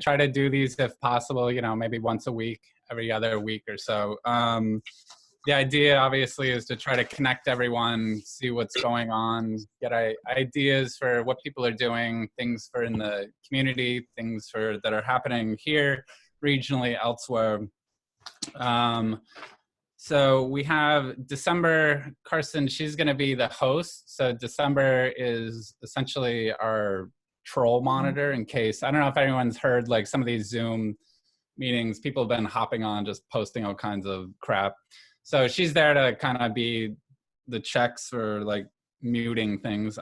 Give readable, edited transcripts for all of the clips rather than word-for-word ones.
try to do these if possible, you know, maybe once a week, every other week or so. The idea obviously is to try to connect everyone, see what's going on, get ideas for what people are doing, things for in the community, things for that are happening here, regionally, elsewhere. So we have December, Carson, she's going to be the host. So December is essentially our troll monitor in case, I don't know if anyone's heard like some of these Zoom meetings, people have been hopping on, just posting all kinds of crap. So she's there to kind of be the checks for like muting things.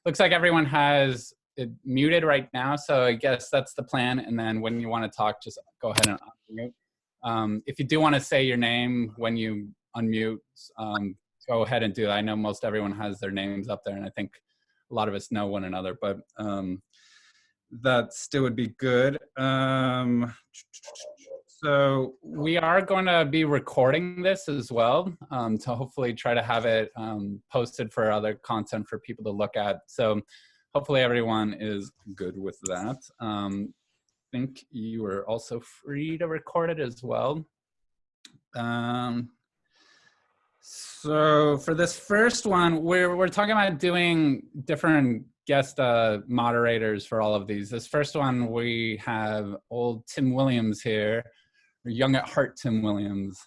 Looks like everyone has it muted right now. So I guess that's the plan. And then when you want to talk, just go ahead and unmute. If you do want to say your name when you unmute, go ahead and do that. I know most everyone has their names up there, and I think a lot of us know one another, but that still would be good. So we are going to be recording this as well to hopefully try to have it posted for other content for people to look at. So hopefully everyone is good with that. I think you are also free to record it as well. So for this first one, we're talking about doing different guest moderators for all of these. This first one, we have old Tim Williams here, or young at heart Tim Williams,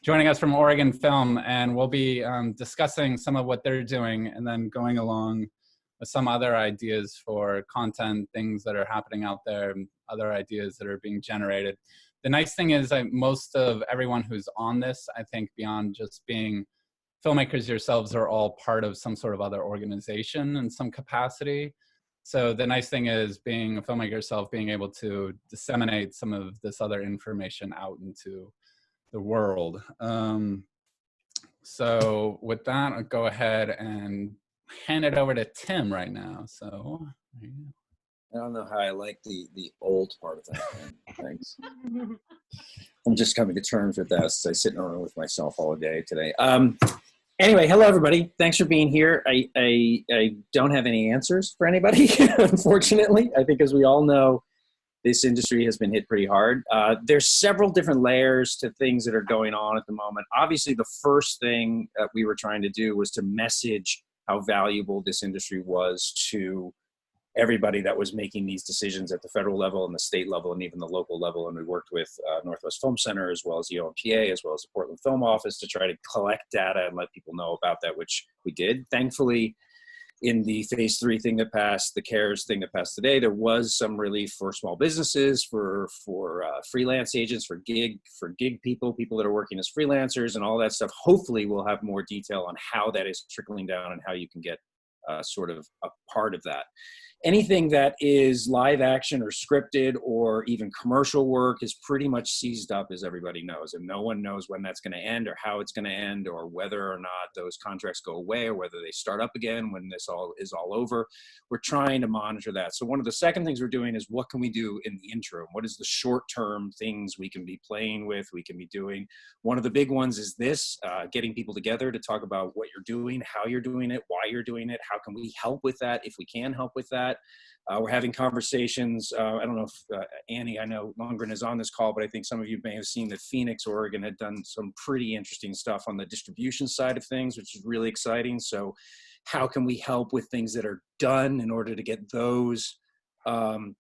joining us from Oregon Film, and we'll be discussing some of what they're doing and then going along with some other ideas for content, things that are happening out there, other ideas that are being generated. The nice thing is that most of everyone who's on this, I think beyond just being filmmakers yourselves, are all part of some sort of other organization in some capacity. So the nice thing is being a filmmaker yourself, being able to disseminate some of this other information out into the world. So with that, I'll go ahead and hand it over to Tim right now. So there you go. I don't know how I like the old part of that. Thanks. I'm just coming to terms with that. I sit in a room with myself all day today. Anyway, hello everybody. Thanks for being here. I don't have any answers for anybody, unfortunately. I think as we all know, this industry has been hit pretty hard. There's several different layers to things that are going on at the moment. Obviously, the first thing that we were trying to do was to message how valuable this industry was to everybody that was making these decisions at the federal level and the state level and even the local level. And we worked with Northwest Film Center as well as the OMPA, as well as the Portland Film Office to try to collect data and let people know about that, which we did. Thankfully, in the phase 3 thing that passed, the CARES thing that passed today, there was some relief for small businesses, for freelance agents, for gig people that are working as freelancers and all that stuff. Hopefully we'll have more detail on how that is trickling down and how you can get sort of a part of that. Anything that is live action or scripted or even commercial work is pretty much seized up, as everybody knows, and no one knows when that's going to end or how it's going to end or whether or not those contracts go away or whether they start up again when this all is all over. We're trying to monitor that. So one of the second things we're doing is what can we do in the interim? What is the short-term things we can be playing with, we can be doing? One of the big ones is this, getting people together to talk about what you're doing, how you're doing it, why you're doing it, how can we help with that if we can help with that. We're having conversations. I don't know if Annie, I know Lundgren is on this call, but I think some of you may have seen that Phoenix, Oregon had done some pretty interesting stuff on the distribution side of things, which is really exciting. So how can we help with things that are done in order to get those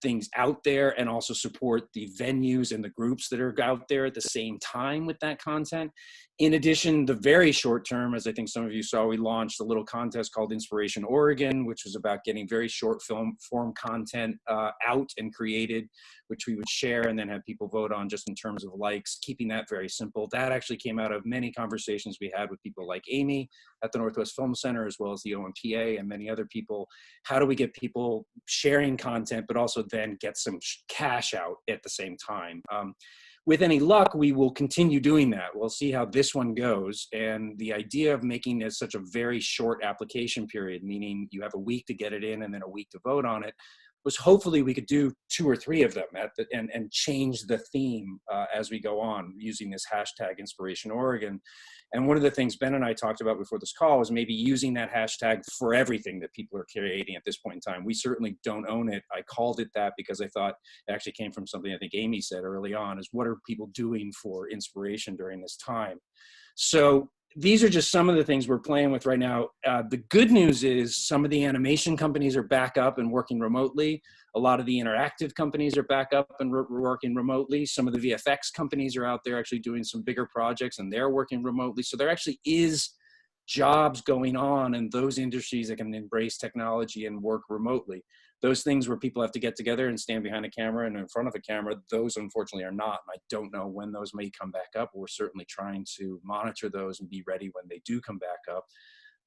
things out there and also support the venues and the groups that are out there at the same time with that content. In addition, the very short term, as I think some of you saw, we launched a little contest called Inspiration Oregon, which was about getting very short form content out and created, which we would share and then have people vote on just in terms of likes, keeping that very simple. That actually came out of many conversations we had with people like Amy at the Northwest Film Center, as well as the OMPA and many other people. How do we get people sharing content, but also then get some cash out at the same time? With any luck, we will continue doing that. We'll see how this one goes. And the idea of making it such a very short application period, meaning you have a week to get it in and then a week to vote on it, was hopefully we could do 2 or 3 of them and change the theme as we go on using this hashtag Inspiration Oregon. And one of the things Ben and I talked about before this call was maybe using that hashtag for everything that people are creating at this point in time. We certainly don't own it. I called it that because I thought it actually came from something I think Amy said early on, is what are people doing for inspiration during this time? So these are just some of the things we're playing with right now. The good news is some of the animation companies are back up and working remotely. A lot of the interactive companies are back up and working remotely. Some of the VFX companies are out there actually doing some bigger projects, and they're working remotely. So there actually is jobs going on in those industries that can embrace technology and work remotely. Those things where people have to get together and stand behind a camera and in front of a camera, those unfortunately are not. And I don't know when those may come back up. We're certainly trying to monitor those and be ready when they do come back up.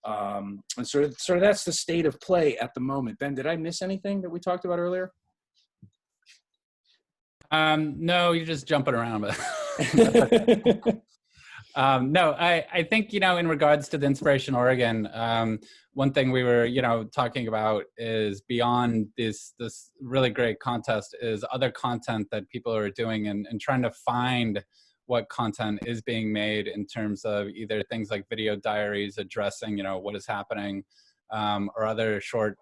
And sort of that's the state of play at the moment. Ben, did I miss anything that we talked about earlier? No, you're just jumping around. But no, I think, in regards to the Inspiration Oregon, one thing we were, talking about is beyond this really great contest is other content that people are doing and trying to find what content is being made in terms of either things like video diaries addressing, what is happening, or other short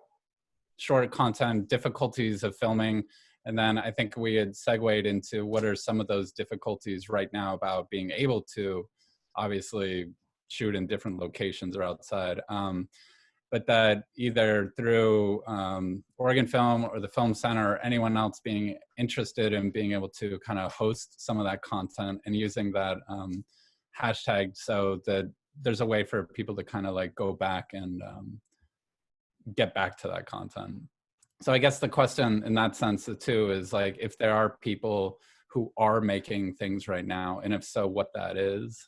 content difficulties of filming. And then I think we had segued into what are some of those difficulties right now about being able to obviously shoot in different locations or outside. But that either through Oregon Film or the Film Center or anyone else being interested in being able to kind of host some of that content and using that hashtag so that there's a way for people to kind of like go back and get back to that content. So I guess the question in that sense too is like, if there are people who are making things right now, and if so, what that is.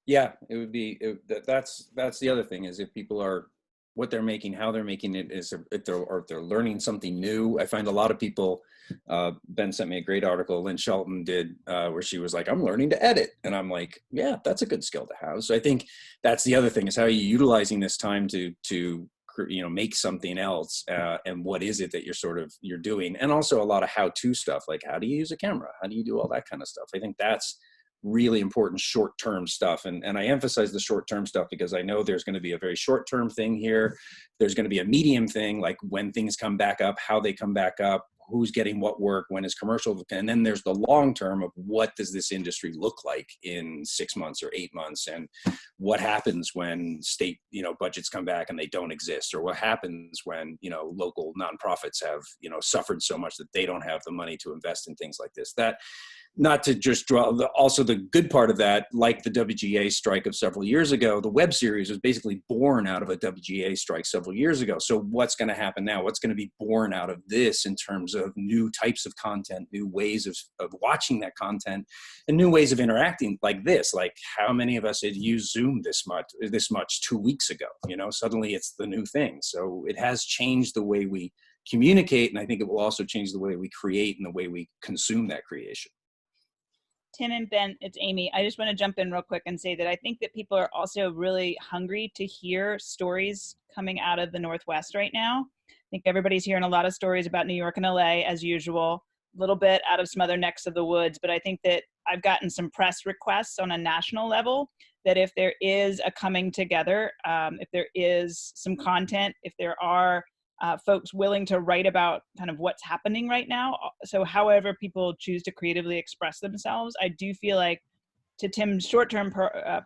Yeah, it would be, that's the other thing, is if people are, what they're making, how they're making it, is if they're learning something new. I find a lot of people, Ben sent me a great article Lynn Shelton did, where she was like, I'm learning to edit. And I'm like, yeah, that's a good skill to have. So I think that's the other thing, is how are you utilizing this time to make something else, and what is it that you're doing? And also a lot of how-to stuff, like how do you use a camera? How do you do all that kind of stuff? I think that's really important short-term stuff. And I emphasize the short-term stuff because I know there's going to be a very short-term thing here. There's going to be a medium thing, like when things come back up, how they come back up, who's getting what work, when is commercial. And then there's the long term of what does this industry look like in 6 months or 8 months, and what happens when state, budgets come back and they don't exist, or what happens when, local nonprofits have, suffered so much that they don't have the money to invest in things like this. That, not to just draw, also the good part of that, like the WGA strike of several years ago, the web series was basically born out of a WGA strike several years ago. So what's going to happen now? What's going to be born out of this in terms of new types of content, new ways of watching that content, and new ways of interacting like this? Like, how many of us had used Zoom this much 2 weeks ago? Suddenly it's the new thing. So it has changed the way we communicate, and I think it will also change the way we create and the way we consume that creation. Tim and Ben, it's Amy. I just want to jump in real quick and say that I think that people are also really hungry to hear stories coming out of the Northwest right now. I think everybody's hearing a lot of stories about New York and LA as usual, a little bit out of some other necks of the woods, but I think that I've gotten some press requests on a national level that if there is a coming together, if there is some content, if there are folks willing to write about kind of what's happening right now. So however people choose to creatively express themselves, I do feel like, to Tim's short-term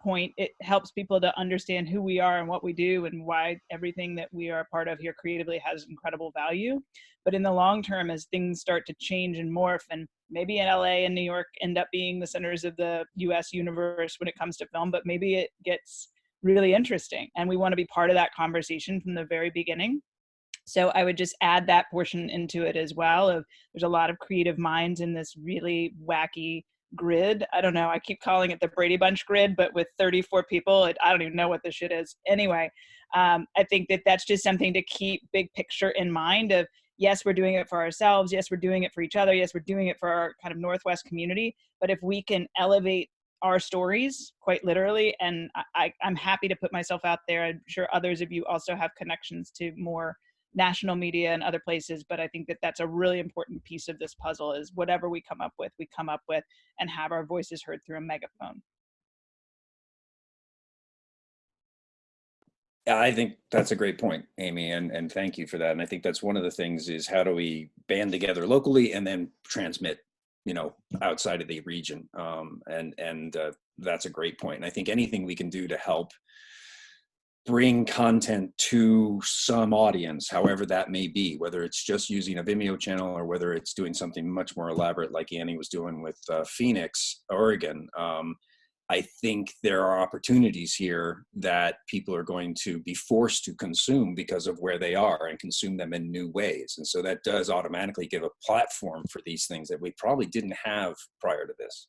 point, it helps people to understand who we are and what we do and why everything that we are a part of here creatively has incredible value. But in the long term, as things start to change and morph, and maybe in LA and New York end up being the centers of the US universe when it comes to film, but maybe it gets really interesting. And we want to be part of that conversation from the very beginning. So I would just add that portion into it as well. There's a lot of creative minds in this really wacky grid. I don't know. I keep calling it the Brady Bunch grid, but with 34 people, I don't even know what this shit is. Anyway, I think that that's just something to keep big picture in mind of, yes, we're doing it for ourselves. Yes, we're doing it for each other. Yes, we're doing it for our kind of Northwest community. But if we can elevate our stories, quite literally, and I'm happy to put myself out there. I'm sure others of you also have connections to more national media and other places, but I think that that's a really important piece of this puzzle, is whatever we come up with and have our voices heard through a megaphone. I think that's a great point, Amy, and thank you for that. And I think that's one of the things is how do we band together locally and then transmit, outside of the region. And that's a great point. And I think anything we can do to help bring content to some audience, however that may be, whether it's just using a Vimeo channel or whether it's doing something much more elaborate like Annie was doing with Phoenix, Oregon. I think there are opportunities here that people are going to be forced to consume because of where they are and consume them in new ways. And so that does automatically give a platform for these things that we probably didn't have prior to this.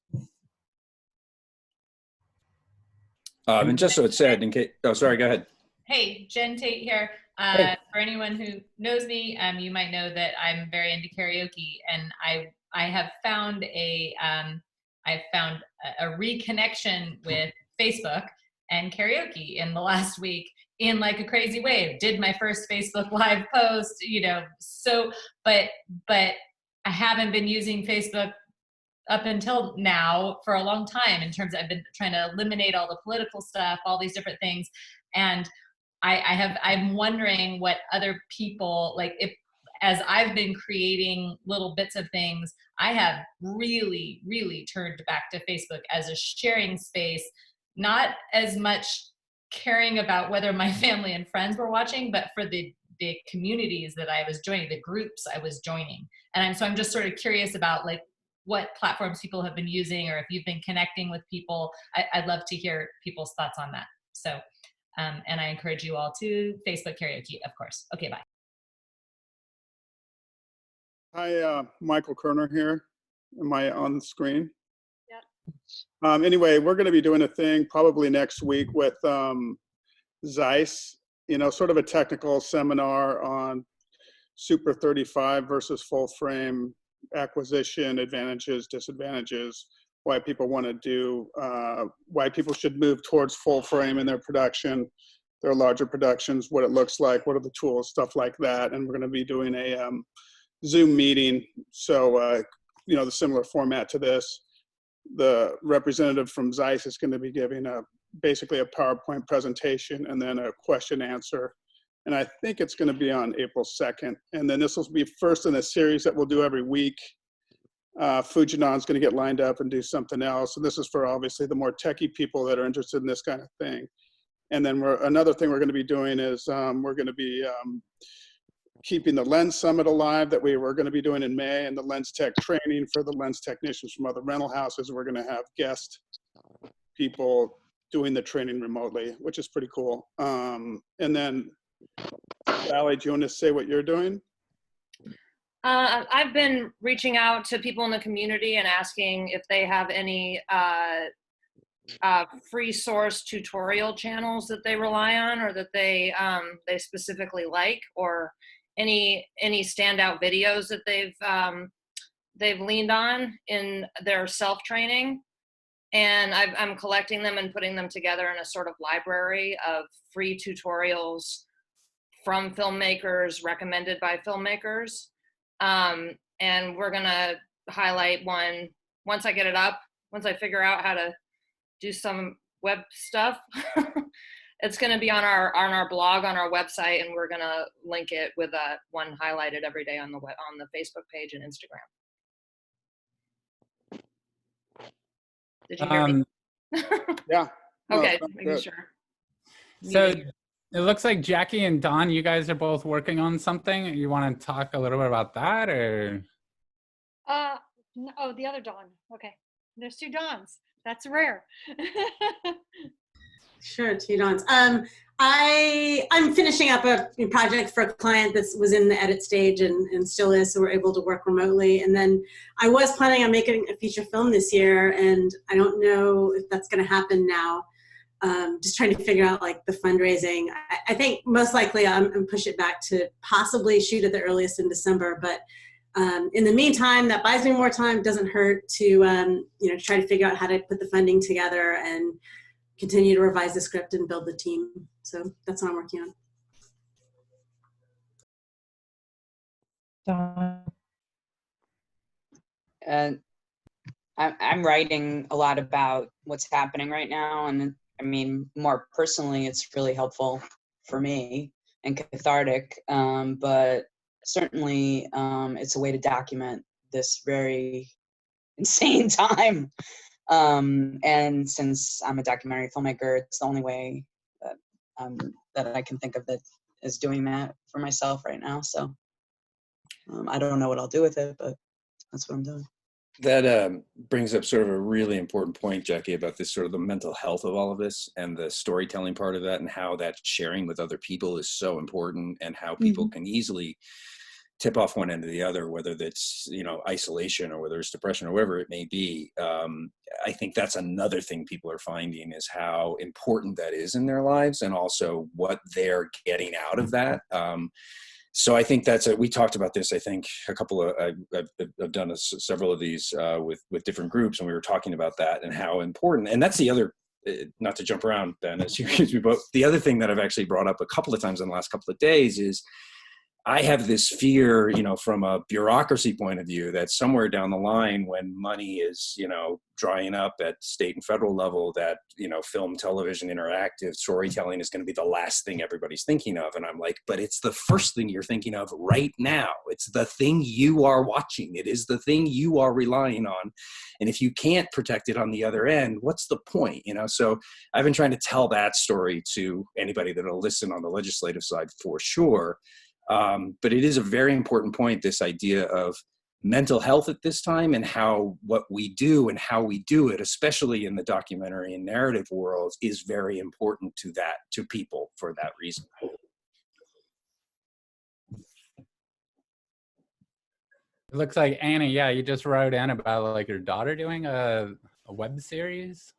And just so it's said, in case, oh, sorry, go ahead. Hey, Jen Tate here. Hey. For anyone who knows me, you might know that I'm very into karaoke, and I have found a reconnection with Facebook and karaoke in the last week in like a crazy way. Did my first Facebook Live post, but I haven't been using Facebook up until now for a long time in terms of I've been trying to eliminate all the political stuff, all these different things. And I'm wondering what other people, like if, as I've been creating little bits of things, I have really, really turned back to Facebook as a sharing space, not as much caring about whether my family and friends were watching, but for the communities that I was joining, the groups I was joining. And so I'm just sort of curious about like what platforms people have been using, or if you've been connecting with people. I'd love to hear people's thoughts on that. So, and I encourage you all to Facebook karaoke, of course. Okay, bye. Hi, Michael Kerner here. Am I on the screen? Yep. Anyway, we're going to be doing a thing probably next week with Zeiss, sort of a technical seminar on Super 35 versus full frame acquisition, advantages, disadvantages, why people want to do, why people should move towards full frame in their production, their larger productions, what it looks like, what are the tools, stuff like that. And we're going to be doing a Zoom meeting. So, the similar format to this. The representative from Zeiss is going to be giving basically a PowerPoint presentation and then a question answer. And I think it's going to be on April 2nd. And then this will be first in a series that we'll do every week. Fujinan's going to get lined up and do something else. And this is for obviously the more techie people that are interested in this kind of thing. And then another thing we're going to be doing is we're going to be keeping the Lens Summit alive that we were going to be doing in May, and the Lens Tech training for the lens technicians from other rental houses. We're going to have guest people doing the training remotely, which is pretty cool. And then, Sally, do you want to say what you're doing? I've been reaching out to people in the community and asking if they have any free source tutorial channels that they rely on, or that they specifically like, or any standout videos that they've leaned on in their self-training. And I'm collecting them and putting them together in a sort of library of free tutorials from filmmakers, recommended by filmmakers. And we're gonna highlight one once I get it up, once I figure out how to do some web stuff. It's gonna be on our blog, on our website, and we're gonna link it with one highlighted every day on the Facebook page and Instagram. Did you hear me? Yeah. Okay, No, making good. sure. So it looks like Jackie and Don, you guys are both working on something. You want to talk a little bit about that, or? Oh, the other Dawn. Okay. There's two Dawns. That's rare. Sure, two Dawns. I'm finishing up a project for a client that was in the edit stage and still is, so we're able to work remotely. And then I was planning on making a feature film this year, and I don't know if that's going to happen now. Just trying to figure out like the fundraising. I think most likely I'm push it back to possibly shoot at the earliest in December. But in the meantime, that buys me more time. Doesn't hurt to try to figure out how to put the funding together and continue to revise the script and build the team. So that's what I'm working on. And I'm writing a lot about what's happening right now, and I mean, more personally, it's really helpful for me and cathartic. But certainly it's a way to document this very insane time. And since I'm a documentary filmmaker, it's the only way that I can think of that is doing that for myself right now. So I don't know what I'll do with it, but that's what I'm doing. That brings up sort of a really important point, Jackie, about this sort of the mental health of all of this and the storytelling part of that, and how that sharing with other people is so important, and how people can easily tip off one end or the other, whether that's, you know, isolation or whether it's depression or whatever it may be. I think that's another thing people are finding, is how important that is in their lives, and also what they're getting out of that. So I think we talked about this, I think a couple of, I've done several of these with different groups, and we were talking about that and how important, and that's the other, not to jump around, Ben, as you accuse me, but the other thing that I've actually brought up a couple of times in the last couple of days is, I have this fear, you know, from a bureaucracy point of view, that somewhere down the line, when money is, you know, drying up at state and federal level, that, you know, film, television, interactive storytelling is going to be the last thing everybody's thinking of. And I'm like, but it's the first thing you're thinking of right now. It's the thing you are watching. It is the thing you are relying on. And if you can't protect it on the other end, what's the point? You know, so I've been trying to tell that story to anybody that'll listen on the legislative side for sure. But it is a very important point, this idea of mental health at this time, and how what we do and how we do it, especially in the documentary and narrative world, is very important to people for that reason. It looks like Annie, yeah, you just wrote in about like your daughter doing a web series.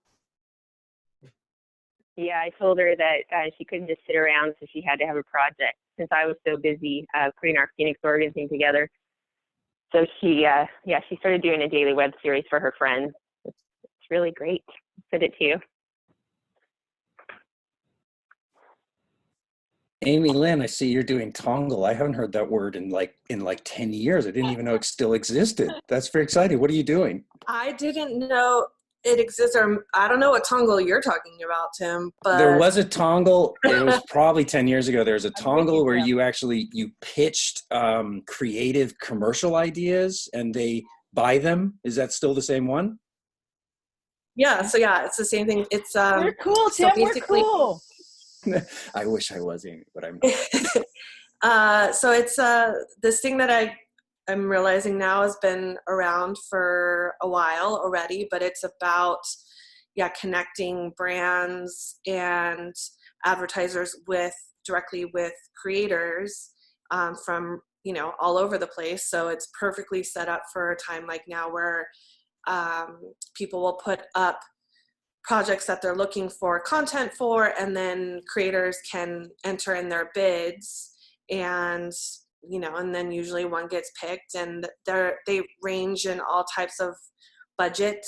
Yeah, I told her that she couldn't just sit around, so she had to have a project, since I was so busy putting our Phoenix, Oregon thing together. So she started doing a daily web series for her friends. It's really great. Send it to you. Amy Lynn, I see you're doing Tongle. I haven't heard that word in like 10 years. I didn't even know it still existed. That's very exciting. What are you doing? I didn't know it exists, or I don't know what Tongle you're talking about, Tim, but there was a Tongle. It was probably 10 years ago. There was a Tongle where you pitched creative commercial ideas and they buy them. Is that still the same one? Yeah, so yeah, it's the same thing. It's We're cool, Tim. We're cool. I wish I was, but I'm not. So it's this thing that I'm realizing now has been around for a while already, but it's about connecting brands and advertisers directly with creators from all over the place. So it's perfectly set up for a time like now, where people will put up projects that they're looking for content for, and then creators can enter in their bids, and and then usually one gets picked, and they range in all types of budget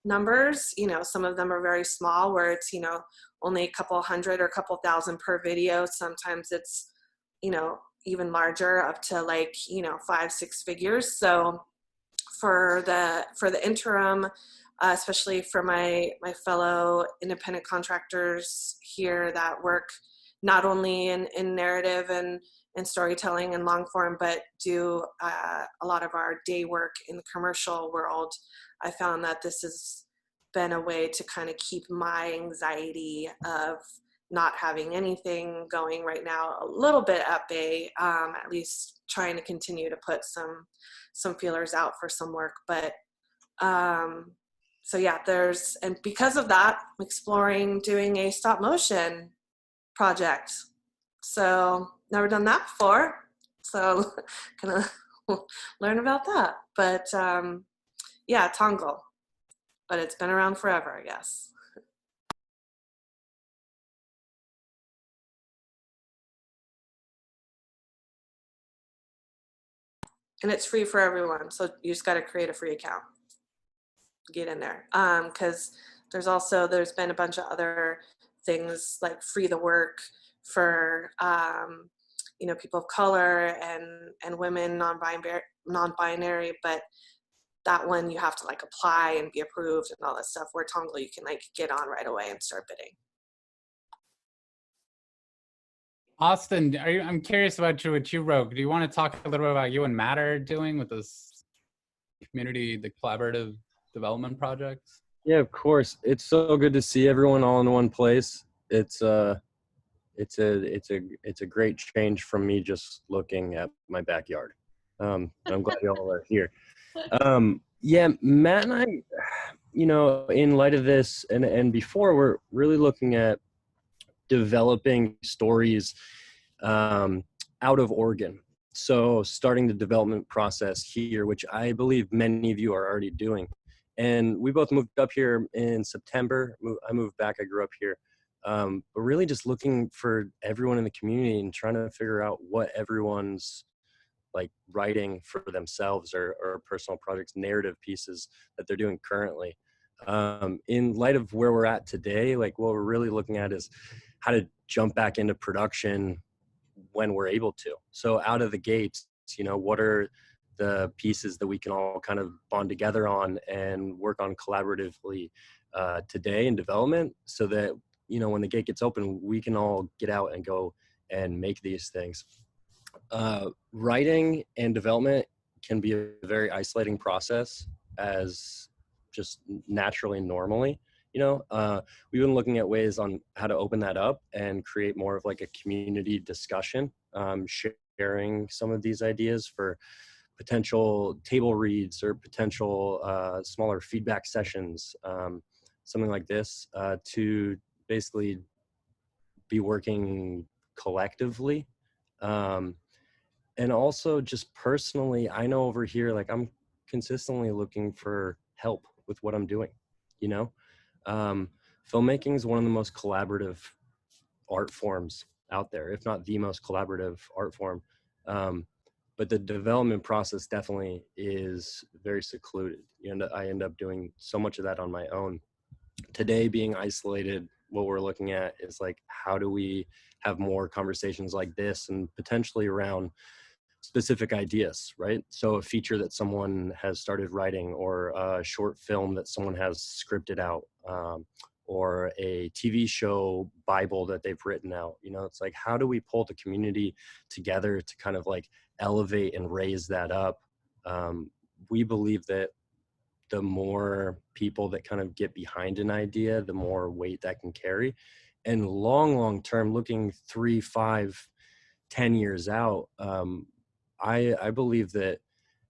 numbers. Some of them are very small, where it's only a couple hundred or a couple thousand per video. Sometimes it's even larger, up to 5-6 figures. So for the interim, especially for my fellow independent contractors here that work not only in narrative and storytelling and long form, but do a lot of our day work in the commercial world, I found that this has been a way to kind of keep my anxiety of not having anything going right now a little bit at bay, at least trying to continue to put some feelers out for some work. But so yeah, and because of that, I'm exploring doing a stop motion project. So never done that before, so gonna learn about that. But yeah, Tongle, but it's been around forever, I guess. And it's free for everyone, so you just got to create a free account, get in there. Because there's been a bunch of other things like Free the Work for people of color and women, non-binary, but that one you have to apply and be approved and all that stuff, where Tongle you can get on right away and start bidding. Austin, I'm curious about what you wrote. Do you want to talk a little bit about you and Matt are doing with this community, the collaborative development projects? Yeah, of course. It's so good to see everyone all in one place. It's a great change from me just looking at my backyard. I'm glad you all are here. Yeah, Matt and I, in light of this and before, we're really looking at developing stories out of Oregon. So starting the development process here, which I believe many of you are already doing. And we both moved up here in September. I moved back, I grew up here. But really just looking for everyone in the community and trying to figure out what everyone's like writing for themselves or personal projects, narrative pieces that they're doing currently. In light of where we're at today, like what we're really looking at is how to jump back into production when we're able to. So out of the gates, what are the pieces that we can all kind of bond together on and work on collaboratively today in development so that, when the gate gets open, we can all get out and go and make these things. Writing and development can be a very isolating process as just naturally, normally. We've been looking at ways on how to open that up and create more of like a community discussion, sharing some of these ideas for potential table reads or potential smaller feedback sessions, something like this, to basically be working collectively. And also just personally, I know over here, like I'm consistently looking for help with what I'm doing, filmmaking is one of the most collaborative art forms out there, if not the most collaborative art form. But the development process definitely is very secluded. I end up doing so much of that on my own. Today, being isolated, what we're looking at is like, how do we have more conversations like this and potentially around specific ideas, right? So a feature that someone has started writing, or a short film that someone has scripted out, or a TV show Bible that they've written out. It's like, how do we pull the community together to kind of like elevate and raise that up? We believe that the more people that kind of get behind an idea, the more weight that can carry. And long term, looking 3, 5, 10 years out, I believe that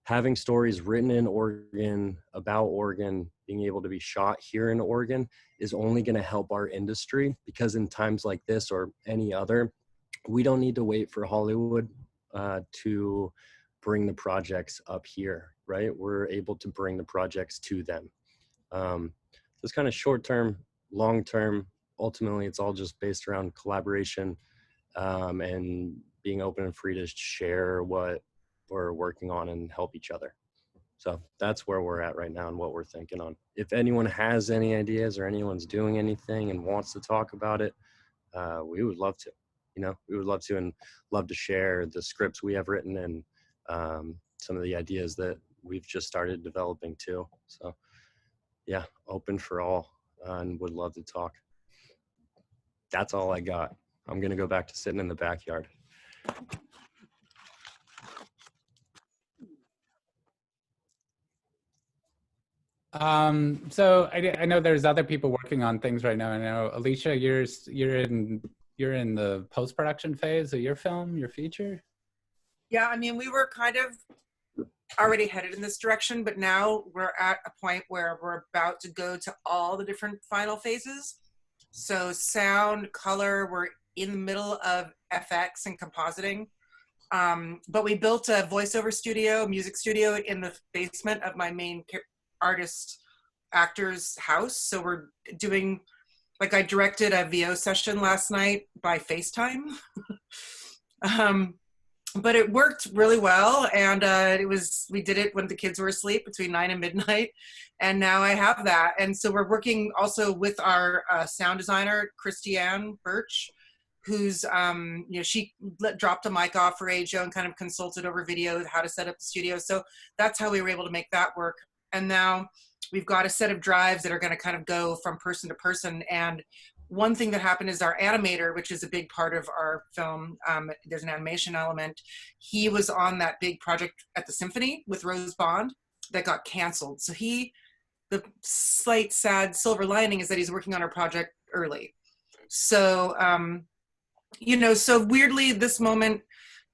having stories written in Oregon about Oregon, being able to be shot here in Oregon, is only going to help our industry, because in times like this or any other, we don't need to wait for Hollywood to bring the projects up here, right? We're able to bring the projects to them. So it's kind of short term, long term. Ultimately, it's all just based around collaboration and being open and free to share what we're working on and help each other. So that's where we're at right now and what we're thinking on. If anyone has any ideas or anyone's doing anything and wants to talk about it, we would love to. We would love to, and love to share the scripts we have written and some of the ideas that we've just started developing too. So yeah, open for all and would love to talk. That's all I got. I'm going to go back to sitting in the backyard. So I know there's other people working on things right now. I know, Alicia, you're in the post-production phase of your film, your feature. Yeah, I mean, we were kind of already headed in this direction, but now we're at a point where we're about to go to all the different final phases. So sound, color, we're in the middle of FX and compositing. But we built a voiceover studio, music studio in the basement of my main artist actor's house. So we're doing, like, I directed a VO session last night by FaceTime. But it worked really well, and we did it when the kids were asleep between 9 and midnight, and now I have that. And so we're working also with our sound designer, Christiane Birch, who's she dropped a mic off for AJO and kind of consulted over video how to set up the studio. So that's how we were able to make that work. And now we've got a set of drives that are going to kind of go from person to person, and one thing that happened is our animator, which is a big part of our film, there's an animation element. He was on that big project at the Symphony with Rose Bond that got canceled. So the slight sad silver lining is that he's working on our project early. So, so weirdly, this moment,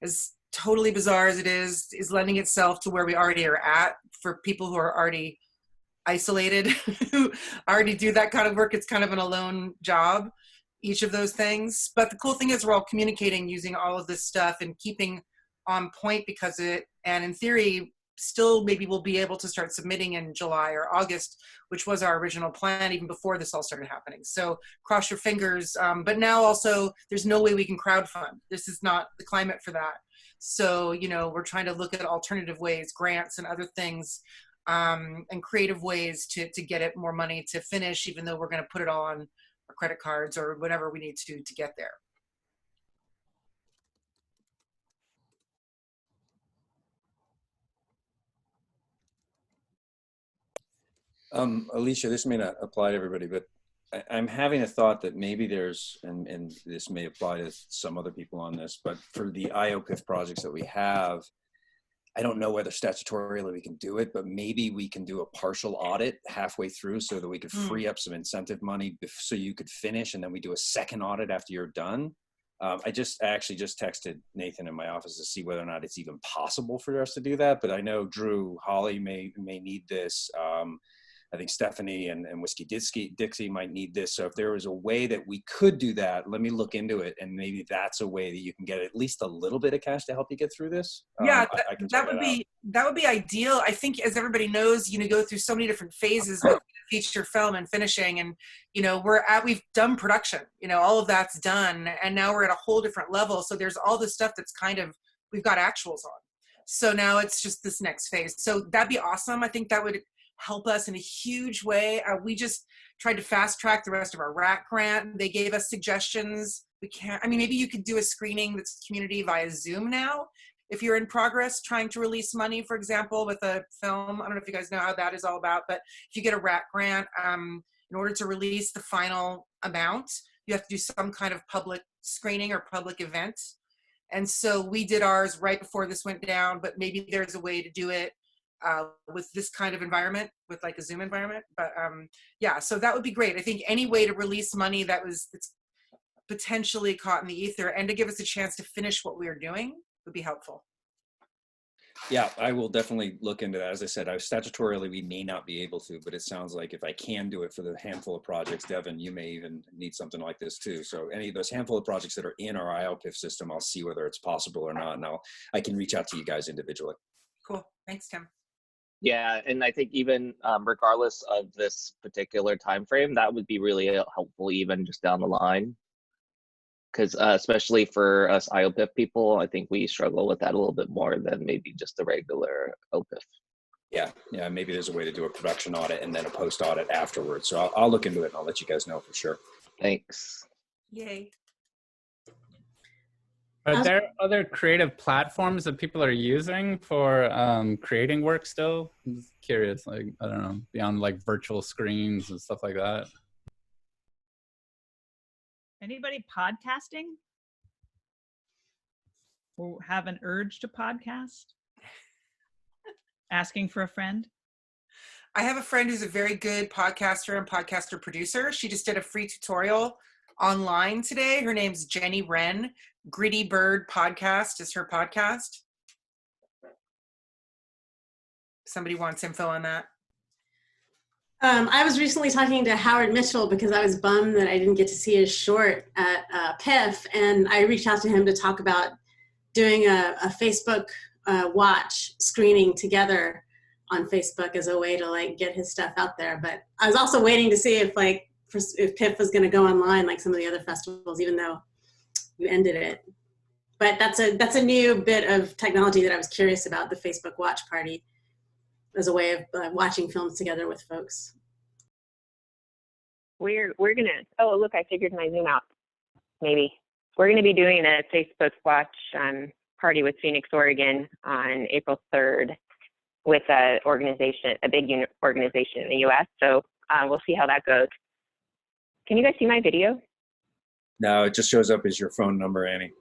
as totally bizarre as it is lending itself to where we already are at for people who are already isolated, who already do that kind of work. It's kind of an alone job, each of those things. But the cool thing is we're all communicating using all of this stuff and keeping on point because and in theory, still maybe we'll be able to start submitting in July or August, which was our original plan even before this all started happening. So cross your fingers. But now also there's no way we can crowdfund. This is not the climate for that. So, we're trying to look at alternative ways, grants and other things, and creative ways to get it more money to finish, even though we're going to put it all on our credit cards or whatever we need to get there. Alicia, this may not apply to everybody, but I'm having a thought that maybe there's, and this may apply to some other people on this, but for the IOPIF projects that we have, I don't know whether statutorily we can do it, but maybe we can do a partial audit halfway through so that we could free up some incentive money so you could finish, and then we do a second audit after you're done. I actually just texted Nathan in my office to see whether or not it's even possible for us to do that. But I know Drew, Holly may need this. I think Stephanie and Whiskey Dixie might need this. So if there was a way that we could do that, let me look into it. And maybe that's a way that you can get at least a little bit of cash to help you get through this. Yeah, that would be ideal. I think, as everybody knows, go through so many different phases with feature film and finishing, and we've done production, all of that's done, and now we're at a whole different level. So there's all this stuff that's we've got actuals on. So now it's just this next phase. So that'd be awesome. I think that would help us in a huge way. We just tried to fast track the rest of our RAC grant. They gave us suggestions. Maybe you could do a screening that's community via Zoom now. If you're in progress trying to release money, for example, with a film, I don't know if you guys know how that is all about, but if you get a RAC grant, in order to release the final amount, you have to do some kind of public screening or public event. And so we did ours right before this went down, but maybe there's a way to do it with this kind of environment, with like a Zoom environment. But yeah, so that would be great. I think any way to release money that's potentially caught in the ether and to give us a chance to finish what we are doing would be helpful. Yeah, I will definitely look into that. As I said, statutorily we may not be able to, but it sounds like if I can do it for the handful of projects, Devin, you may even need something like this too. So any of those handful of projects that are in our IOPIF system, I'll see whether it's possible or not, and I can reach out to you guys individually. Cool, thanks, Tim. Yeah, and I think even regardless of this particular time frame, that would be really helpful even just down the line. Because especially for us IOPIF people, I think we struggle with that a little bit more than maybe just the regular OPIF. Yeah, maybe there's a way to do a production audit and then a post audit afterwards. So I'll look into it and I'll let you guys know for sure. Thanks. Yay. Are there other creative platforms that people are using for creating work still? I'm just curious, I don't know, beyond virtual screens and stuff like that. Anybody podcasting? Or have an urge to podcast? Asking for a friend? I have a friend who's a very good podcaster and podcaster producer. She just did a free tutorial online today. Her name's Jenny Wren. Gritty Bird Podcast is her podcast. Somebody wants info on that? I was recently talking to Howard Mitchell because I was bummed that I didn't get to see his short at PIF, and I reached out to him to talk about doing a Facebook watch screening together on Facebook as a way to get his stuff out there. But I was also waiting to see if PIF was going to go online like some of the other festivals, even though you ended it. But that's a new bit of technology that I was curious about, the Facebook watch party, as a way of watching films together with folks. We're gonna, oh look, I figured my Zoom out. Maybe. We're gonna be doing a Facebook watch party with Phoenix, Oregon on April 3rd with a big organization in the US. So we'll see how that goes. Can you guys see my video? No, it just shows up as your phone number, Annie.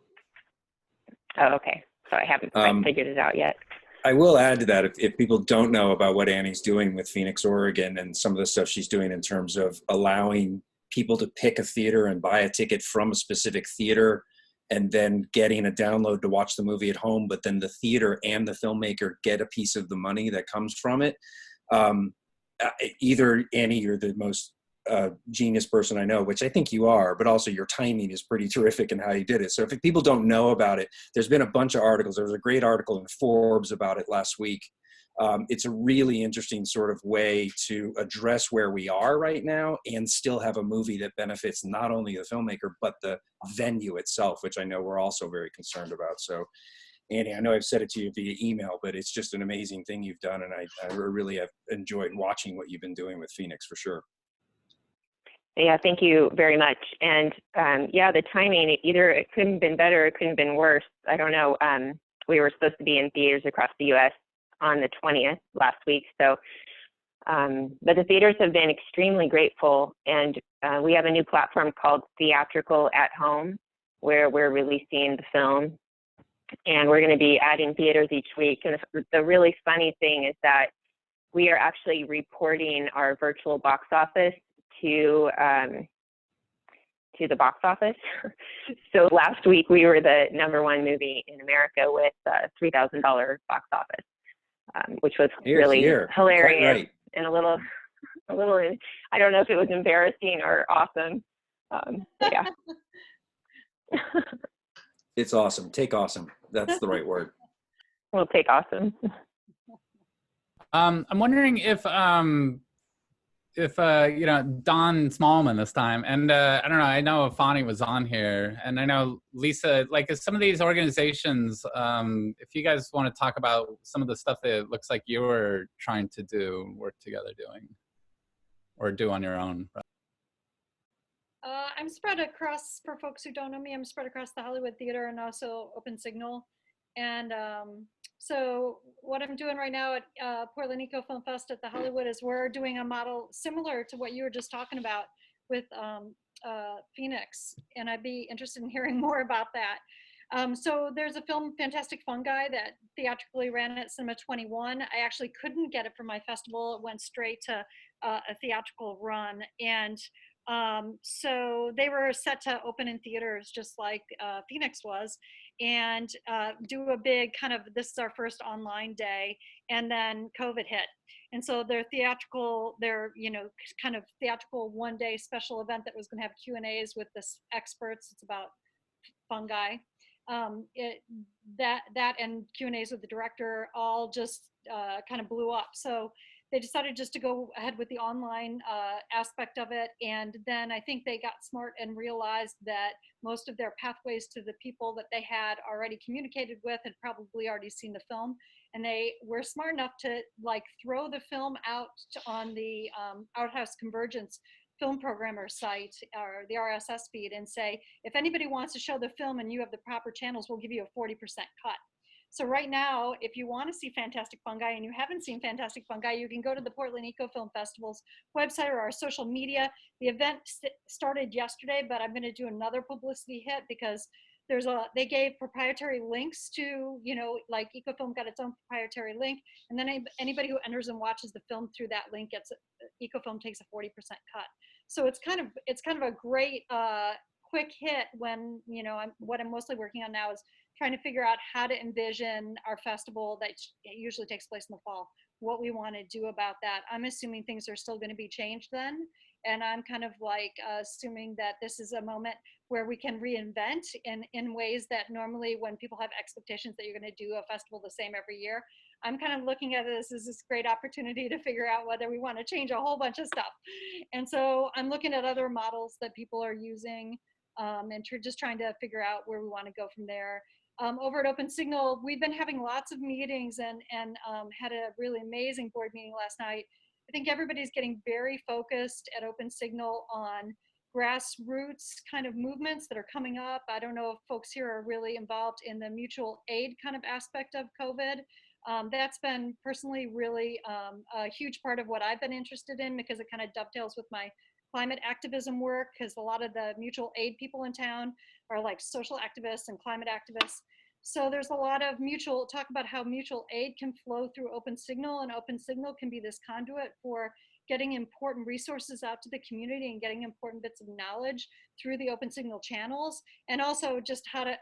Oh, okay. So I haven't quite figured it out yet. I will add to that, if people don't know about what Annie's doing with Phoenix, Oregon, and some of the stuff she's doing in terms of allowing people to pick a theater and buy a ticket from a specific theater, and then getting a download to watch the movie at home, but then the theater and the filmmaker get a piece of the money that comes from it. Either, Annie, you're the most genius person I know, which I think you are, but also your timing is pretty terrific in how you did it. So if people don't know about it, there's been a bunch of articles. There was a great article in Forbes about it last week. It's a really interesting sort of way to address where we are right now and still have a movie that benefits not only the filmmaker, but the venue itself, which I know we're also very concerned about. So Annie, I know I've said it to you via email, but it's just an amazing thing you've done. And I really have enjoyed watching what you've been doing with Phoenix for sure. Yeah, thank you very much. And yeah, the timing, either it couldn't have been better, it couldn't have been worse. I don't know. We were supposed to be in theaters across the U.S. on the 20th last week. So, but the theaters have been extremely grateful. And we have a new platform called Theatrical at Home, where we're releasing the film. And we're going to be adding theaters each week. And the really funny thing is that we are actually reporting our virtual box office to the box office. So last week we were the #1 movie in America with $3,000 box office, which was really hilarious. Right. And a little, I don't know if it was embarrassing or awesome. Yeah. It's awesome. Take awesome. That's the right word. We'll take awesome. I'm wondering if you know, Don Smallman this time, and I don't know, I know Fani was on here, and I know Lisa, like some of these organizations, if you guys want to talk about some of the stuff that it looks like you were trying to work together doing, or do on your own. I'm spread across, for folks who don't know me, I'm spread across the Hollywood Theater and also Open Signal. And so what I'm doing right now at Portland Eco Film Fest at the Hollywood is we're doing a model similar to what you were just talking about with Phoenix. And I'd be interested in hearing more about that. So there's a film, Fantastic Fungi, that theatrically ran at Cinema 21. I actually couldn't get it for my festival. It went straight to a theatrical run. And so they were set to open in theaters just like Phoenix was, and do a big kind of, this is our first online day, and then COVID hit. And so their theatrical, you know, kind of theatrical one-day special event that was going to have Q&As with the experts, it's about fungi, that and Q&As with the director all just kind of blew up. So they decided just to go ahead with the online aspect of it. And then I think they got smart and realized that most of their pathways to the people that they had already communicated with had probably already seen the film. And they were smart enough to like throw the film out on the Outhouse Convergence film programmer site or the RSS feed and say, if anybody wants to show the film and you have the proper channels, we'll give you a 40% cut. So right now, if you want to see Fantastic Fungi and you haven't seen Fantastic Fungi, you can go to the Portland Eco Film Festival's website or our social media. The event started yesterday, but I'm going to do another publicity hit because they gave proprietary links to, you know, like Ecofilm got its own proprietary link, and then anybody who enters and watches the film through that link gets Ecofilm takes a 40% cut. So it's kind of a great quick hit when, you know, what I'm mostly working on now is trying to figure out how to envision our festival that usually takes place in the fall, what we want to do about that. I'm assuming things are still going to be changed then. And I'm kind of like assuming that this is a moment where we can reinvent in ways that normally when people have expectations that you're going to do a festival the same every year, I'm kind of looking at this as this great opportunity to figure out whether we want to change a whole bunch of stuff. And so I'm looking at other models that people are using and just trying to figure out where we want to go from there. Over at Open Signal, we've been having lots of meetings and had a really amazing board meeting last night. I think everybody's getting very focused at Open Signal on grassroots kind of movements that are coming up. I don't know if folks here are really involved in the mutual aid kind of aspect of COVID. That's been personally really a huge part of what I've been interested in because it kind of dovetails with my climate activism work, because a lot of the mutual aid people in town are like social activists and climate activists. So there's a lot of talk about how mutual aid can flow through OpenSignal, and OpenSignal can be this conduit for getting important resources out to the community and getting important bits of knowledge through the OpenSignal channels, and also just how to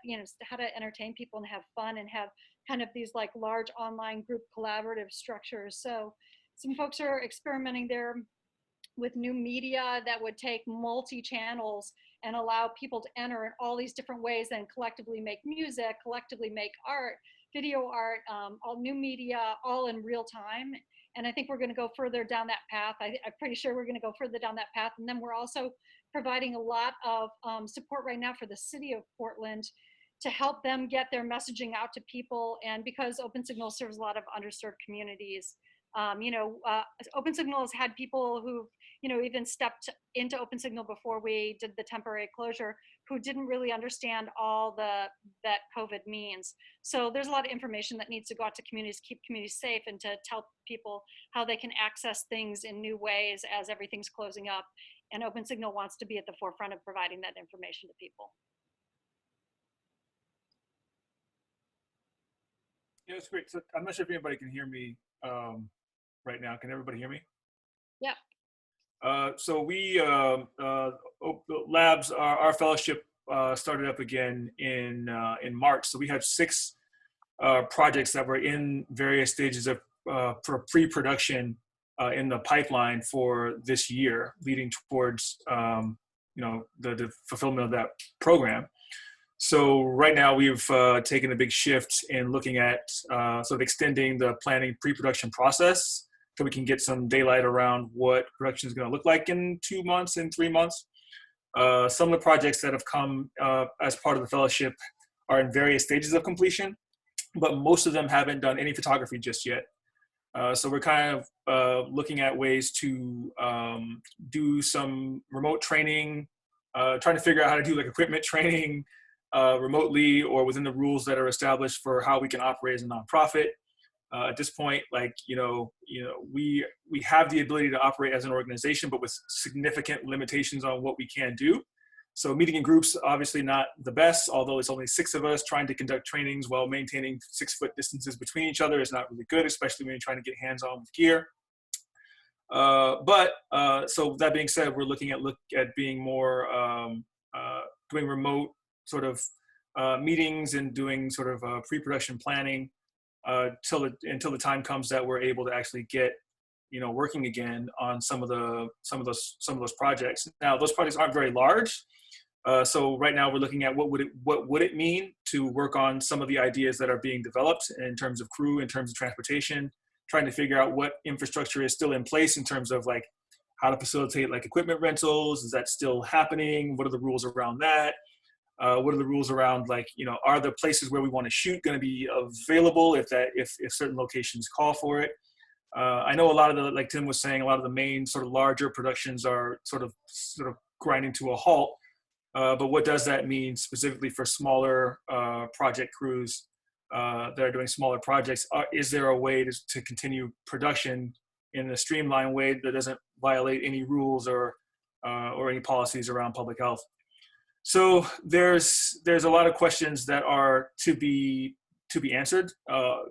entertain people and have fun and have kind of these like large online group collaborative structures. So some folks are experimenting there with new media that would take multi-channels and allow people to enter in all these different ways and collectively make music, collectively make art, video art, all new media, all in real time. And I think we're going to go further down that path. I'm pretty sure we're going to go further down that path. And then we're also providing a lot of support right now for the city of Portland to help them get their messaging out to people. And because OpenSignal serves a lot of underserved communities, OpenSignal has had people who, even stepped into OpenSignal before we did the temporary closure, who didn't really understand all that COVID means. So there's a lot of information that needs to go out to communities, keep communities safe, and to tell people how they can access things in new ways as everything's closing up. And OpenSignal wants to be at the forefront of providing that information to people. Yeah, that's great. So I'm not sure if anybody can hear me right now. Can everybody hear me? Yeah. So we labs, our fellowship started up again in March. So we have 6 projects that were in various stages of for pre-production in the pipeline for this year, leading towards the fulfillment of that program. So right now we've taken a big shift in looking at sort of extending the planning pre-production process, so we can get some daylight around what production is going to look like in 2 months and 3 months. Some of the projects that have come as part of the fellowship are in various stages of completion, but most of them haven't done any photography just yet. So we're kind of looking at ways to do some remote training, trying to figure out how to do like equipment training remotely or within the rules that are established for how we can operate as a nonprofit. At this point, we have the ability to operate as an organization, but with significant limitations on what we can do. So meeting in groups, obviously not the best, although it's only 6 of us. Trying to conduct trainings while maintaining 6-foot distances between each other is not really good, especially when you're trying to get hands-on with gear. So that being said, we're looking at being more, doing remote sort of meetings and doing sort of pre-production planning until the time comes that we're able to actually get working again on some of those projects. Now those projects aren't very large, so right now we're looking at what would it mean to work on some of the ideas that are being developed in terms of crew, in terms of transportation, trying to figure out what infrastructure is still in place in terms of like how to facilitate like equipment rentals. Is that still happening? What are the rules around that? What are the rules around are the places where we want to shoot going to be available if certain locations call for it? I know a lot of the, like Tim was saying, a lot of the main sort of larger productions are sort of grinding to a halt. But what does that mean specifically for smaller project crews that are doing smaller projects? Is there a way to continue production in a streamlined way that doesn't violate any rules or any policies around public health? So there's a lot of questions that are to be answered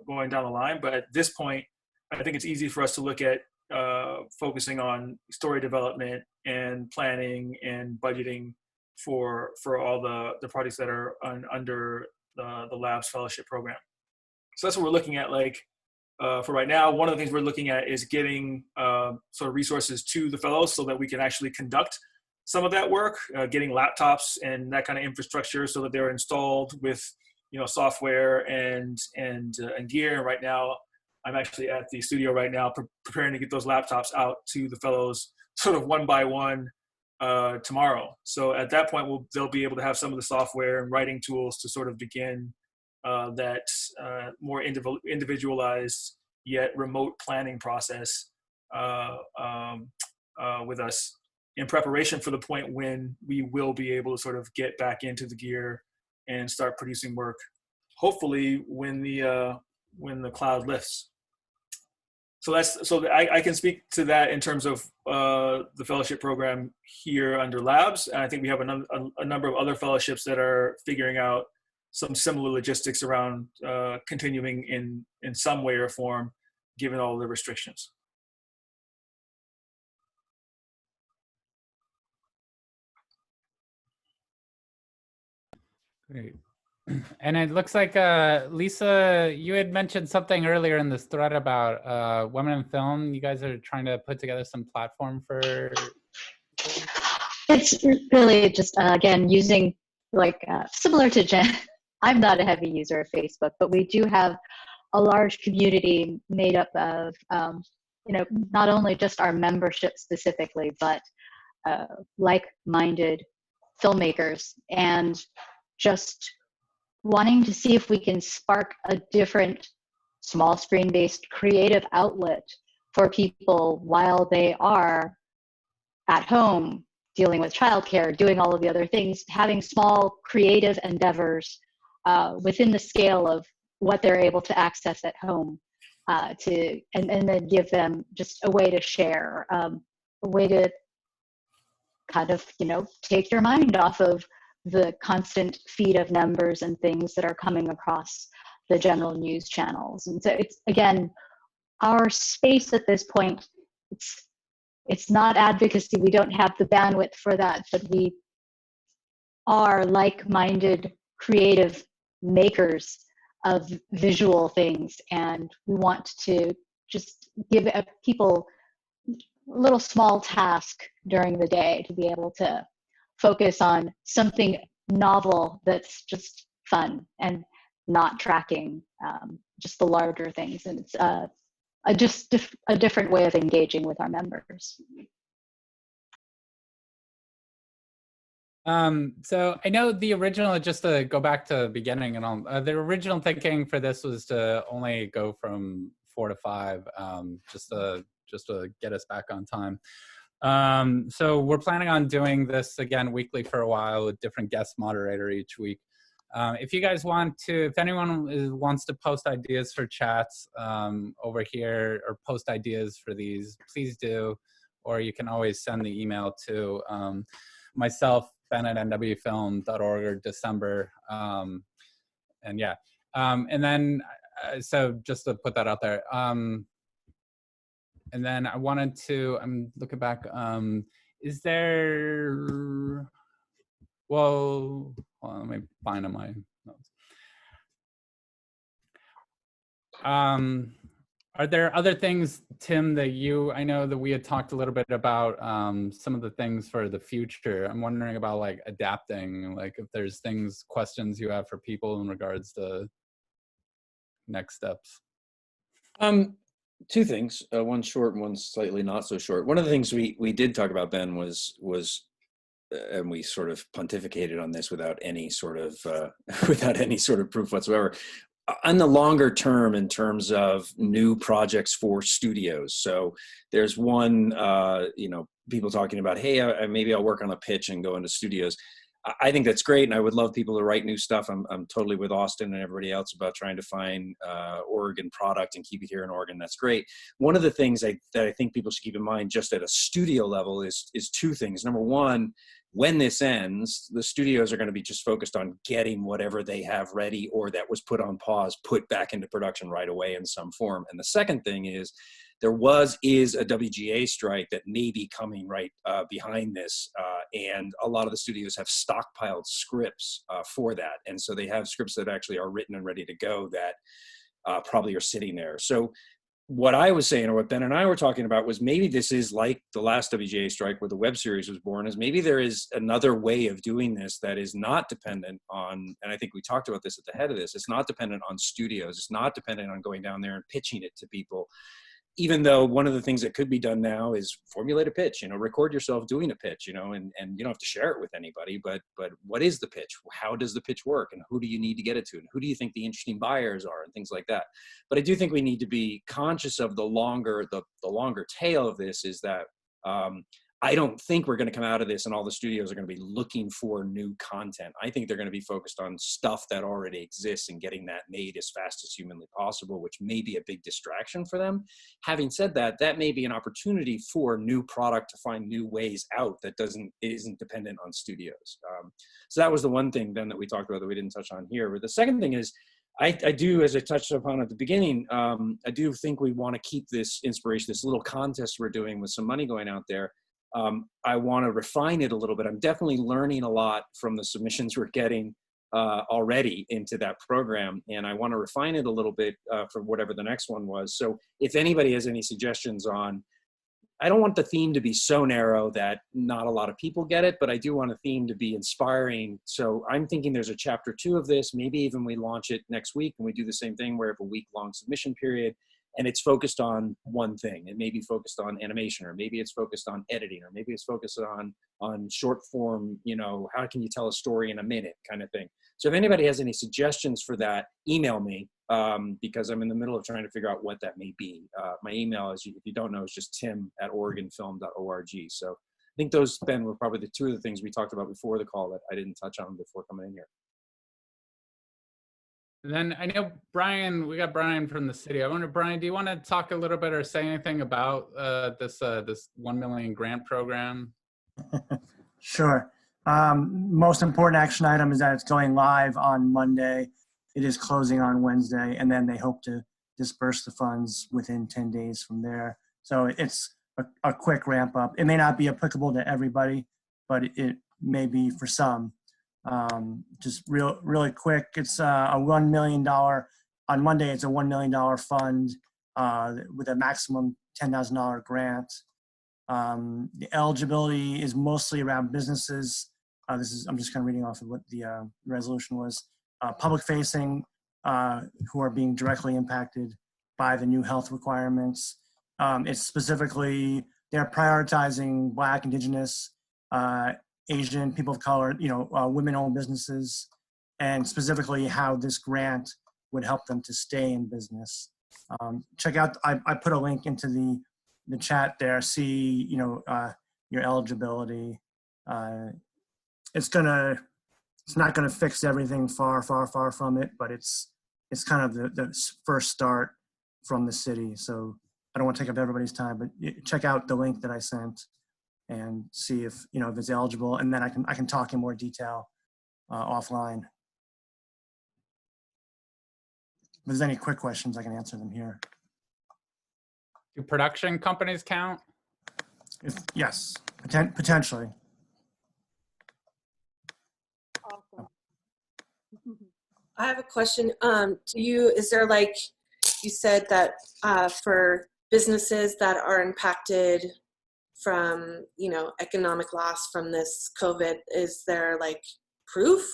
going down the line. But at this point, I think it's easy for us to look at focusing on story development and planning and budgeting for all the projects that are under the Labs Fellowship Program. So that's what we're looking at. For right now, one of the things we're looking at is getting sort of resources to the fellows so that we can actually conduct some of that work, getting laptops and that kind of infrastructure so that they're installed with software and gear. And right now, I'm actually at the studio right now preparing to get those laptops out to the fellows sort of one by one tomorrow. So at that point, they'll be able to have some of the software and writing tools to sort of begin that more individualized yet remote planning process with us in preparation for the point when we will be able to sort of get back into the gear and start producing work, hopefully when the cloud lifts. so I can speak to that in terms of the fellowship program here under Labs, and I think we have a number of other fellowships that are figuring out some similar logistics around continuing in some way or form, given all the restrictions. Great. And it looks like, Lisa, you had mentioned something earlier in this thread about women in film. You guys are trying to put together some platform for... It's really just, again, using like, similar to Jen, I'm not a heavy user of Facebook, but we do have a large community made up of, not only just our membership specifically, but like-minded filmmakers, and just wanting to see if we can spark a different small screen-based creative outlet for people while they are at home dealing with childcare, doing all of the other things, having small creative endeavors within the scale of what they're able to access at home, and then give them just a way to share, a way to kind of, take your mind off of the constant feed of numbers and things that are coming across the general news channels. And so it's, again, our space at this point, it's not advocacy. We don't have the bandwidth for that, but we are like-minded creative makers of visual things, and we want to just give people a little small task during the day to be able to focus on something novel that's just fun and not tracking just the larger things. And it's just a different way of engaging with our members. So I know the original, just to go back to the beginning and all, the original thinking for this was to only go from 4 to 5, just to get us back on time. So we're planning on doing this again weekly for a while with different guest moderator each week. If you guys want to, if anyone wants to post ideas for chats over here, or post ideas for these, please do. Or you can always send the email to myself, Ben at nwfilm.org, or December. And yeah, and then, so just to put that out there. And then I wanted to, I'm looking back, is there, well, hold on, let me find on my notes. Are there other things, Tim, that I know that we had talked a little bit about some of the things for the future. I'm wondering about like adapting, like if there's questions you have for people in regards to next steps. Two things, one short and one slightly not so short. One of the things we did talk about, Ben, was and we sort of pontificated on this without any sort of proof whatsoever, on the longer term in terms of new projects for studios. So there's one, people talking about, hey, maybe I'll work on a pitch and go into studios. I think that's great, and I would love people to write new stuff. I'm totally with Austin and everybody else about trying to find Oregon product and keep it here in Oregon. That's great. One of the things that I think people should keep in mind just at a studio level is two things. Number one, when this ends, the studios are going to be just focused on getting whatever they have ready or that was put on pause, put back into production right away in some form. And the second thing is, there is a WGA strike that may be coming right behind this, and a lot of the studios have stockpiled scripts for that, and so they have scripts that actually are written and ready to go that probably are sitting there. So what I was saying, or what Ben and I were talking about, was maybe this is like the last WGA strike where the web series was born, is maybe there is another way of doing this that is not dependent on, and I think we talked about this at the head of this, it's not dependent on studios, it's not dependent on going down there and pitching it to people. Even though one of the things that could be done now is formulate a pitch, record yourself doing a pitch, and you don't have to share it with anybody, but what is the pitch? How does the pitch work? And who do you need to get it to? And who do you think the interesting buyers are, and things like that. But I do think we need to be conscious of the longer tail of this, is that I don't think we're going to come out of this and all the studios are going to be looking for new content. I think they're going to be focused on stuff that already exists and getting that made as fast as humanly possible, which may be a big distraction for them. Having said that, that may be an opportunity for new product to find new ways out that isn't dependent on studios. So that was the one thing then that we talked about that we didn't touch on here. But the second thing is, I do, as I touched upon at the beginning, I do think we want to keep this inspiration, this little contest we're doing with some money going out there. I want to refine it a little bit. I'm definitely learning a lot from the submissions we're getting already into that program, and I want to refine it a little bit for whatever the next one was. So if anybody has any suggestions on, I don't want the theme to be so narrow that not a lot of people get it, but I do want a theme to be inspiring. So I'm thinking there's a chapter 2 of this, maybe even we launch it next week and we do the same thing where we have a week-long submission period. And it's focused on one thing. It may be focused on animation, or maybe it's focused on editing, or maybe it's focused on short form, you know, how can you tell a story in a minute kind of thing. So if anybody has any suggestions for that, email me, because I'm in the middle of trying to figure out what that may be. My email, if you don't know, is just tim@oregonfilm.org. So I think those, Ben, were probably the 2 of the things we talked about before the call that I didn't touch on before coming in here. Then I know Brian, we got Brian from the city. I wonder, Brian, do you want to talk a little bit or say anything about this 1 million grant program? Sure. Most important action item is that it's going live on Monday. It is closing on Wednesday, and then they hope to disperse the funds within 10 days from there. So it's a quick ramp up. It may not be applicable to everybody, but it may be for some. Just really quick, it's a $1 million, on Monday it's a $1 million fund with a maximum $10,000 grant. The eligibility is mostly around businesses. I'm just kind of reading off of what the resolution was. Public facing, who are being directly impacted by the new health requirements. It's specifically, they're prioritizing Black, Indigenous, Asian, people of color, women-owned businesses, and specifically how this grant would help them to stay in business. Check out, I put a link into the chat there, see, your eligibility. It's not gonna fix everything, far from it, but it's kind of the first start from the city. So I don't want to take up everybody's time, but check out the link that I sent and see if it's eligible, and then I can talk in more detail offline. If there's any quick questions, I can answer them here. Do production companies count? Yes, potentially. Awesome. I have a question. Is there, like you said, that for businesses that are impacted from, economic loss from this COVID, is there like proof?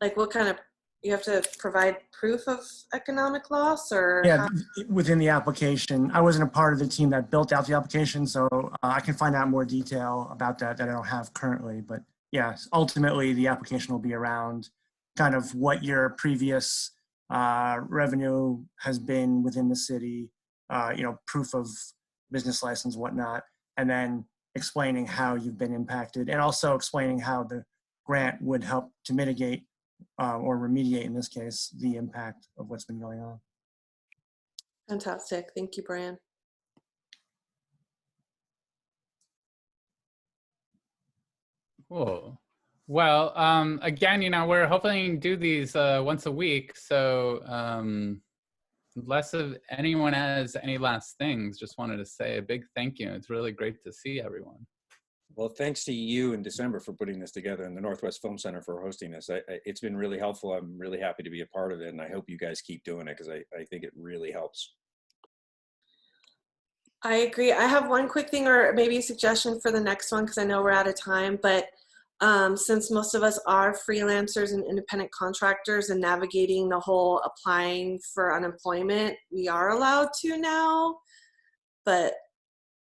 Like what kind of, you have to provide proof of economic loss, or? Yeah, within the application. I wasn't a part of the team that built out the application, so I can find out more detail about that I don't have currently. But yeah, ultimately the application will be around kind of what your previous revenue has been within the city, proof of business license, whatnot, and then explaining how you've been impacted, and also explaining how the grant would help to mitigate or remediate, in this case, the impact of what's been going on. Fantastic. Thank you, Brian. Cool. Well, again, we're hoping to do these once a week. So unless anyone has any last things, just wanted to say a big thank you. It's really great to see everyone. Well, thanks to you in December for putting this together, and the Northwest Film Center for hosting this. It's been really helpful. I'm really happy to be a part of it, and I hope you guys keep doing it because I think it really helps. I agree. I have one quick thing, or maybe a suggestion for the next one, because I know we're out of time, but since most of us are freelancers and independent contractors and navigating the whole applying for unemployment, we are allowed to now, but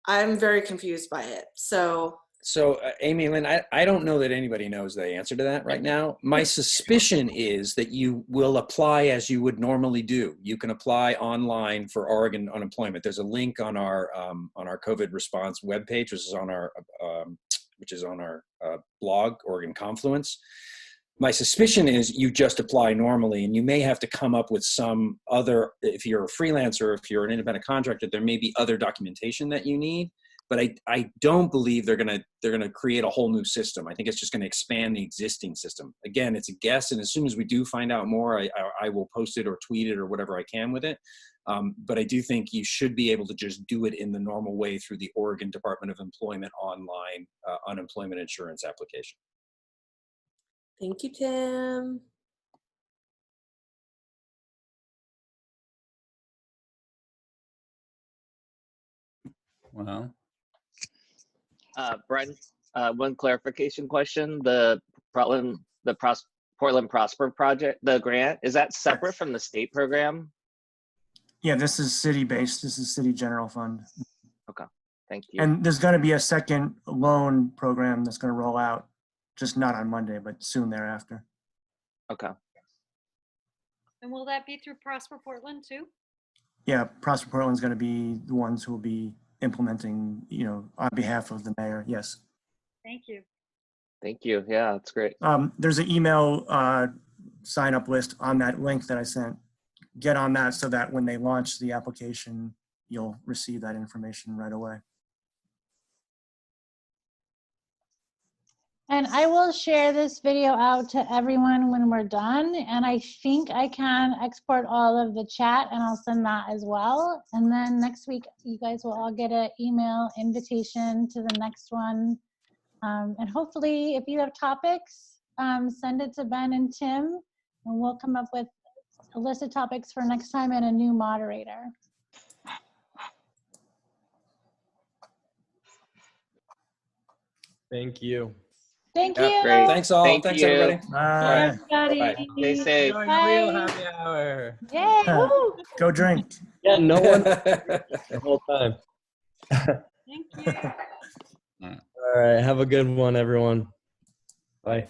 I'm very confused by it. So So, Amy Lynn, I don't know that anybody knows the answer to that right now. My suspicion is that you will apply as you would normally do. You can apply online for Oregon unemployment. There's a link on our COVID response webpage, which is on our blog, Oregon Confluence. My suspicion is you just apply normally, and you may have to come up with some other, if you're a freelancer, if you're an independent contractor, there may be other documentation that you need. But I don't believe they're gonna create a whole new system. I think it's just gonna expand the existing system. Again, it's a guess, and as soon as we do find out more, I will post it or tweet it or whatever I can with it. But I do think you should be able to just do it in the normal way through the Oregon Department of Employment online unemployment insurance application. Thank you, Tim. Well, Brent, one clarification question. The Portland Prosper project, the grant, is that separate from the state program? Yeah, this is city-based. This is city general fund. Okay, thank you. And there's going to be a second loan program that's going to roll out, just not on Monday, but soon thereafter. Okay. And will that be through Prosper Portland too? Yeah, Prosper Portland's going to be the ones who will be implementing, on behalf of the mayor. Yes. Thank you. Thank you. Yeah, that's great. There's an email sign up list on that link that I sent. Get on that so that when they launch the application, you'll receive that information right away. And I will share this video out to everyone when we're done. And I think I can export all of the chat and I'll send that as well. And then next week, you guys will all get an email invitation to the next one. And hopefully if you have topics, send it to Ben and Tim and we'll come up with a list of topics for next time and a new moderator. Thank you. Thank Yeah, you. great. Thanks all. Thanks you. everybody. Bye. Everybody. Stay safe. Enjoy Bye. real happy hour. Yay. Woo. Go drink. Yeah, no one the whole time. Thank you. All right, have a good one, everyone. Bye.